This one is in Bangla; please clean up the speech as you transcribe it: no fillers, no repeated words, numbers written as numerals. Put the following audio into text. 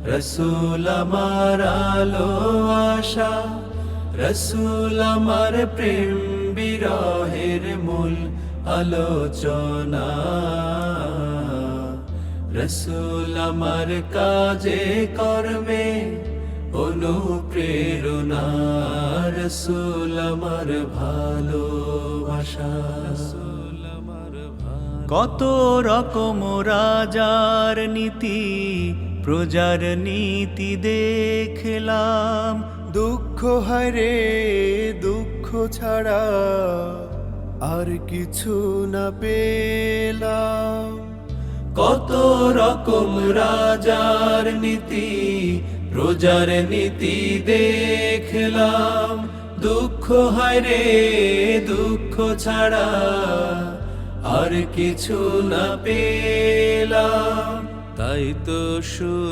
রসূল আমার আলো আশা, রসূল আমার প্রেম বিরহের মূল আলোচনা। রসূল আমার কাজে কর্মে অনুপ্রেরণা, রসূল আমার ভালোবাসা। কত রকম রাজার নীতি প্রজার নীতি দেখলাম, দুঃখ হারে দুঃখ ছাড়া আর কিছু না পেলাম। কত রকম রাজার নীতি প্রজার নীতি দেখলাম, দুঃখ হারে দুঃখ ছাড়া আর কিছু না পেলাম। তাই তো শুধু